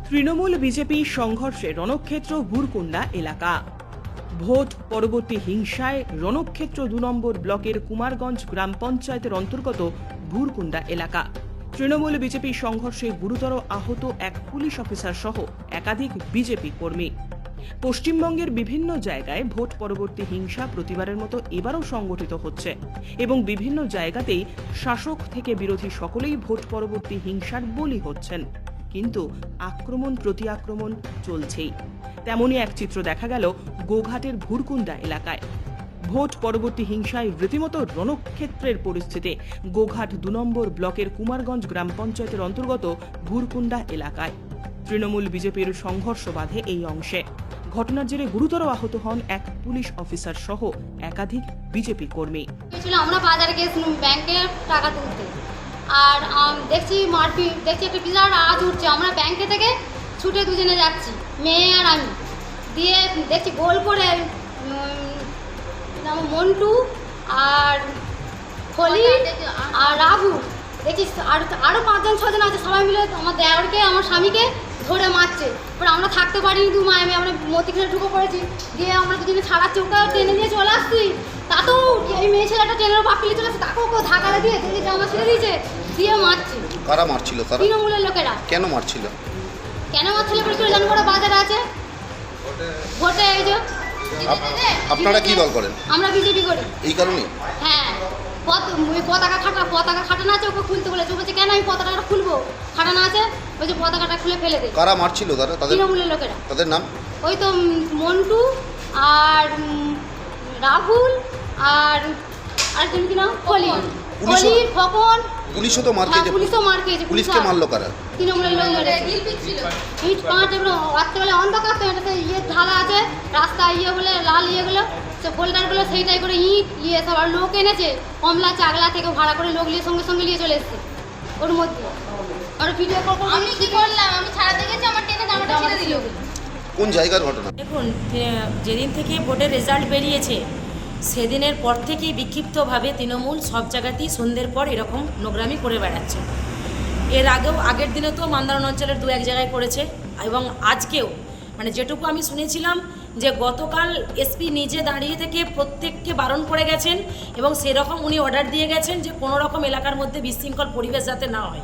Trinamool BJP সংঘর্ষে রণক্ষেত্র ভুরকুন্ডা এলাকা। Vote পরবর্তী হিংসায় রণক্ষেত্র ২ নম্বর ব্লকের কুমারগঞ্জ গ্রাম পঞ্চায়েতের অন্তর্গত ভুরকুন্ডা এলাকা। তৃণমূল বিজেপি সংঘর্ষে গুরুতর আহত এক পুলিশ অফিসার সহ একাধিক বিজেপি কর্মী। পশ্চিমবঙ্গের বিভিন্ন জায়গায় ভোট পরবর্তী হিংসা প্রতিবারের মতো এবারও সংগঠিত হচ্ছে এবং বিভিন্ন জায়গাতেই শাসক থেকে বিরোধী সকলেই ভোট পরবর্তী হিংসার বলি হচ্ছেন, কিন্তু আক্রমণ প্রতি আক্রমণ চলছেই। তেমনই এক চিত্র দেখা গেল গোঘাটের ভুরকুন্ডা এলাকায়। ভোট পরবর্তী হিংসায় রীতিমতো রণক্ষেত্রের পরিস্থিতি গোঘাট ২ নম্বর ব্লকের কুমারগঞ্জ গ্রাম পঞ্চায়েতের অন্তর্গত ভুরকুন্ডা এলাকায়। তৃণমূল বিজেপির সংঘর্ষ বাধে এই অংশে। ঘটনার জেরে গুরুতর আহত হন এক পুলিশ অফিসার সহ একাধিক বিজেপি কর্মী। আমরা বাজারে গেছিলাম ব্যাংকে টাকা তুলতে, আর দেখছি মারপিট, দেখছি একটা বিরাট আওয়াজ উঠছে। আমরা ব্যাংকে থেকে ছুটে দুজনে যাচ্ছি, মেয়ে আর আমি। দিয়ে দেখছি গোল করে মন্টু আর খলি আর রাহু, দেখছি আরও ৫-৬ জন আছে, সবাই মিলে আমার দেওরকে আমার স্বামীকে ধরে মারছে। এবার আমরা থাকতে পারিনি, দু মায়ে আমরা মতিখানে ঢুকে পড়েছি। দিয়ে আমরা দুজনে ছাড়াচ্ছি, ওকে টেনে দিয়ে চলে আসছি। তাতেও এই মেয়ে ছেলেটা ট্রেনের বাপিলে চলে আসছে, তাকেও ওকে ধাক্কা দিয়ে দেখি জামা ছেড়ে দিয়েছে, দিয়ে মারছে। কারা মারছিল? তারা তৃণমূলের লোকেরা। কেন মারছিল? কেন মারছিল বলে চলে জানবো, ওরা বাজারে আছে ভোটে। এই যে আপনারা কি দল করেন? আমরা বিজেপি করি। এই কারণে? হ্যাঁ, পতাকা খাটানো আছে, ওকে খুলতে বলেছে। বলছে কেন আমি পতাকাটা খুলবো, খাটানো আছে। বলছে পতাকাটা খুলে ফেলে দে। কারা মারছিল? তারা তৃণমূলের লোকেরা। তাদের নাম? ওই তো মন্টু আর রাহুল আর আরেকজন কি নাম, খলি, খোকন। পুলিশও তো মার খেয়েছে। পুলিশও মার খেয়েছে। পুলিশকে মারলো কারা? তৃণমূলের লোক মেরেছে। ইট কাঁচ এগুলো রাত্রেবেলা অন্ধকার তো, এটাতে ঢালা আছে রাস্তা, বলে লাল গুলো সে বোল্ডারগুলো, সেইটাই করে ইট সব। আর লোক এনেছে কমলা চাগলা থেকে ভাড়া করে, লোক নিয়ে সঙ্গে সঙ্গে নিয়ে চলে এসছে ওর মধ্যে। আর ভিডিও কল আমি কি করলাম, আমি ছাড়াতে গেছি, আমার টেনে জামাটা ছেড়ে দিল। কোন জায়গার ঘটনা? দেখুন, যেদিন থেকে ভোটের রেজাল্ট বেরিয়েছে সেদিনের পর থেকেই বিক্ষিপ্তভাবে তৃণমূল সব জায়গাতেই সন্ধ্যের পর এরকম নোংরামি করে বেড়াচ্ছে। এর আগের দিনে তো মান্দারণ অঞ্চলের ২-১ জায়গায় করেছে, এবং আজকেও মানে যেটুকু আমি শুনেছিলাম যে গতকাল এসপি নিজে দাঁড়িয়ে থেকে প্রত্যেককে বারণ করে গেছেন, এবং সেরকম উনি অর্ডার দিয়ে গেছেন যে কোনো রকম এলাকার মধ্যে বিশৃঙ্খল পরিবেশ যাতে না হয়।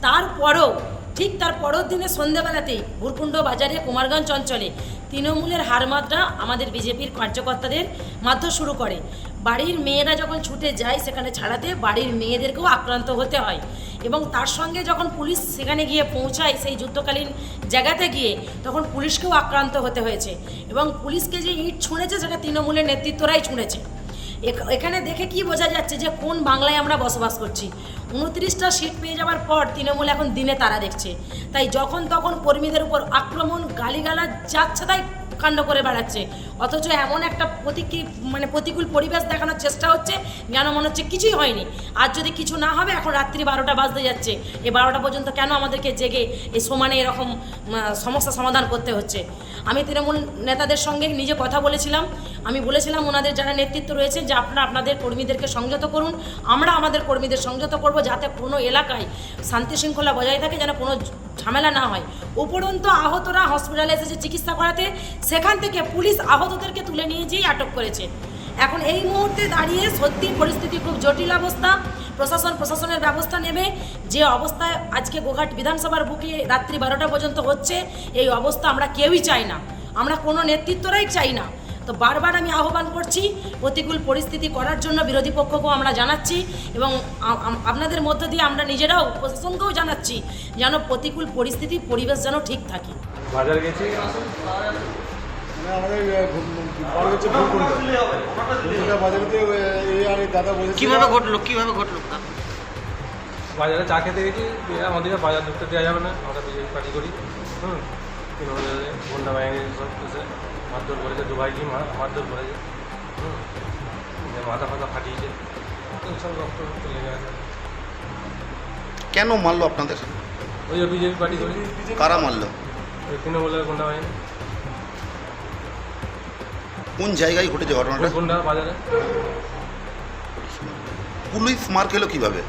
তারপরেও ঠিক তার পরের দিনে সন্ধ্যেবেলাতেই ভুরকুণ্ড বাজারে কুমারগঞ্জ অঞ্চলে তৃণমূলের হারমাত্রা আমাদের বিজেপির কার্যকর্তাদের মারধর শুরু করে। বাড়ির মেয়েরা যখন ছুটে যায় সেখানে ছাড়াতে, বাড়ির মেয়েদেরকেও আক্রান্ত হতে হয়। এবং তার সঙ্গে যখন পুলিশ সেখানে গিয়ে পৌঁছায় সেই যুদ্ধকালীন জায়গাতে গিয়ে, তখন পুলিশকেও আক্রান্ত হতে হয়েছে। এবং পুলিশকে যে ইট ছুঁড়েছে সেটা তৃণমূলের নেতৃত্বরাই ছুঁড়েছে। এখানে দেখে কি বোঝা যাচ্ছে যে কোন বাংলায় আমরা বসবাস করছি। 29টা সিট পেয়ে যাওয়ার পর তৃণমূল এখন দিনে তারা দেখছে, তাই যখন তখন কর্মীদের উপর আক্রমণ, গালিগালাজ যাচ্ছে তাই কাণ্ড করে বেড়াচ্ছে। অথচ এমন একটা প্রতিকূল পরিবেশ দেখানোর চেষ্টা হচ্ছে যেন মনে হচ্ছে কিছুই হয়নি। আর যদি কিছু না হবে, এখন রাত্রি 12টা বাজতে যাচ্ছে, এই 12টা পর্যন্ত কেন আমাদেরকে জেগে এই সমানে এরকম সমস্যা সমাধান করতে হচ্ছে। আমি তৃণমূল নেতাদের সঙ্গে নিজে কথা বলেছিলাম, আমি বলেছিলাম ওনাদের যারা নেতৃত্ব রয়েছে যে আপনারা আপনাদের কর্মীদেরকে সংযত করুন, আমরা আমাদের কর্মীদের সংযত করব, যাতে কোনো এলাকায় শান্তি শৃঙ্খলা বজায় থাকে, যেন কোনো ঝামেলা না হয়। উপরন্তু আহতরা হসপিটালে এসেছে চিকিৎসা করাতে, সেখান থেকে পুলিশ আহতদেরকে তুলে নিয়ে যেয়ে আটক করেছে। এখন এই মুহূর্তে দাঁড়িয়ে সত্যি পরিস্থিতি খুব জটিল অবস্থা। প্রশাসনের ব্যবস্থা নেবে। যে অবস্থায় আজকে গোঘাট বিধানসভার বুকে রাত্রি 12টা পর্যন্ত হচ্ছে, এই অবস্থা আমরা কেউই চাই না, আমরা কোনো নেতৃত্বরাই চাই না। তো বারবার আমি আহ্বান করছি প্রতিকূল পরিস্থিতি করার জন্য, বিরোধী পক্ষকেও আমরা জানাচ্ছি, এবং আপনাদের মধ্য দিয়ে আমরা নিজেরাও প্রশাসনকেও জানাচ্ছি যেন প্রতিকূল পরিবেশ যেন ঠিক থাকে। বাজার গেছি, কিভাবে ঘটলো? বাজারে চা খেতে গেছি, আমাদের বাজার ঢুকতে দেওয়া যাবে না, আমরা বিজেপি পার্টি করি। বন্যা বাহিনী সব এসে মারধর করেছে, দু ভাইকে মারধর করেছে, মাথা ফাথা ফাটিয়েছে, সব রক্ত চলে গেছে। কেন মারলো আপনাদের? ওই বিজেপি পার্টি করি। কারা মারলো? ওই তৃণমূলের বন্যা বাহিনী। কোন জায়গায় ঘটেছে ঘটনাটা? বন্যা বাজারে। পুলিশ মার খেলো কিভাবে?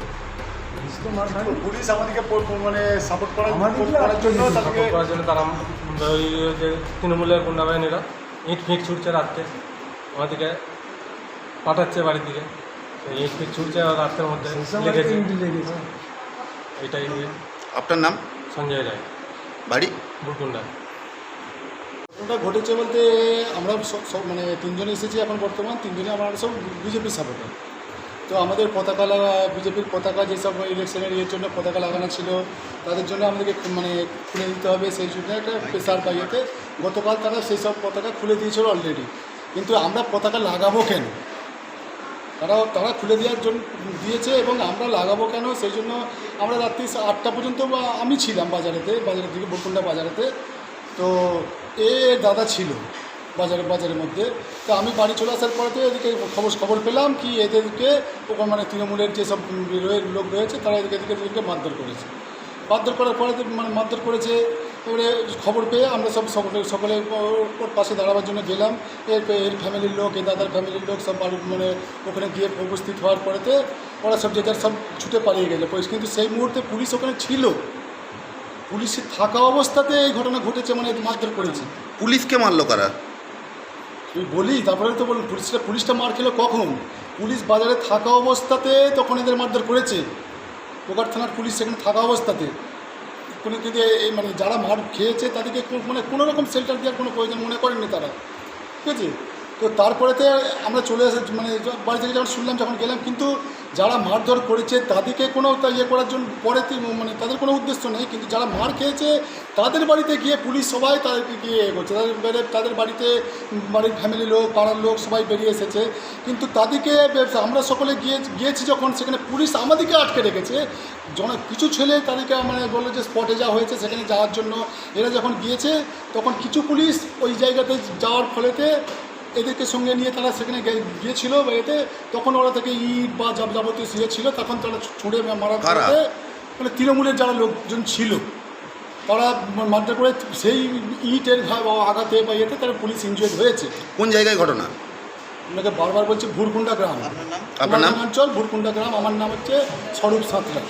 পুলিশ আমাদেরকে মানে সাপোর্ট করার জন্য তাদেরকে সাপোর্ট করার জন্য তারা ওই যে তৃণমূলের গুন্ডা বাহিনীরা ইট ফিট ছুটছে রাত্রে আমাদেরকে পাঠাচ্ছে বাড়ির দিকে সেই ইট ফিট ছুটছে আর রাত্রের মধ্যে লেগেছে এটাই আপনার নাম? সঞ্জয় রায়, বাড়ি? বুরকুন্ডা। ঘটনাটা ঘটেছে বলতে আমরা সব মানে তিনজনে এসেছি এখন বর্তমান, তিনজনে আমরা সব বিজেপির সাপোর্টার। তো আমাদের পতাকা বিজেপির পতাকা যেসব ইলেকশনের ইয়ের জন্য পতাকা লাগানো ছিল তাদের জন্য আমাদেরকে মানে খুলে দিতে হবে, সেই জন্য একটা প্রেসার পাইয়েতে গতকাল তারা সেই সব পতাকা খুলে দিয়েছিল অলরেডি। কিন্তু আমরা পতাকা লাগাবো কেন, তারা খুলে দেওয়ার জন্য দিয়েছে এবং আমরা লাগাবো কেন সেই জন্য আমরা রাত্রি 8টা পর্যন্ত আমি ছিলাম বাজারের দিকে বরকুন্ডা বাজারেতে। তো দাদা ছিল বাজারের মধ্যে। তো আমি বাড়ি চলে আসার পরেতে এদিকে খবর পেলাম কি এদেরকে ওখানে মানে তৃণমূলের যেসব লোক রয়েছে তারা এদিকে মারধর করেছে। মারধর করার পরে মানে মারধর করেছে। এবারে খবর পেয়ে আমরা সকলে ওর পাশে দাঁড়াবার জন্য গেলাম। এর ফ্যামিলির লোক, এই দাদার ফ্যামিলির লোক সব মানে ওখানে গিয়ে উপস্থিত হওয়ার পরেতে ওরা সব যে যার সব ছুটে পালিয়ে গেল। কিন্তু সেই মুহূর্তে পুলিশ ওখানে ছিল, পুলিশের থাকা অবস্থাতে এই ঘটনা ঘটেছে, মানে মারধর করেছে। পুলিশকে মারলো কারা? তুই বলি তারপরে তো বলুন পুলিশটা মার খেলো কখন? পুলিশ বাজারে থাকা অবস্থাতে তখন এদের মারধর করেছে। গোঘাট থানার পুলিশ সেখানে থাকা অবস্থাতে কিন্তু এই মানে যারা মার খেয়েছে তাদেরকে মানে কোনো রকম শেল্টার দেওয়ার কোনো প্রয়োজন মনে করেননি তারা, ঠিক আছে? তো তারপরেতে আমরা চলে আসে মানে বাড়ি থেকে যখন শুনলাম যখন গেলাম, কিন্তু যারা মারধর করেছে তাদেরকে কোনো ইয়ে করার জন্য পরে মানে তাদের কোনো উদ্দেশ্য নেই। কিন্তু যারা মার খেয়েছে তাদের বাড়িতে গিয়ে পুলিশ সবাই তাদেরকে গিয়ে করছে, তাদের বাড়িতে বাড়ির ফ্যামিলি লোক, পাড়ার লোক সবাই বেরিয়ে এসেছে। কিন্তু তাদেরকে আমরা সকলে গিয়েছি যখন, সেখানে পুলিশ আমাদেরকে আটকে রেখেছে। কিছু ছেলে তাদেরকে মানে বললো যে স্পটে যা হয়েছে সেখানে যাওয়ার জন্য এরা যখন গিয়েছে তখন কিছু পুলিশ ওই জায়গাতে যাওয়ার ফলেতে এদেরকে সঙ্গে নিয়ে তারা সেখানে গিয়েছিল বা এতে তখন ওরা থেকে ইট বা যাবতীয় সিয়ে ছিল, তখন তারা ছুঁড়ে মারার পরে মানে তৃণমূলের যারা লোকজন ছিল তারা মারধর করে সেই ইটের আঘাতে বা এতে তারা পুলিশ ইনজুয়ার্ড হয়েছে। কোন জায়গায় ঘটনা? আপনাকে বারবার বলছি ভুরকুন্ডা গ্রাম, আপনার নাম? অঞ্চল ভুরকুন্ডা গ্রাম। আমার নাম হচ্ছে স্বরূপ সাঁতরা।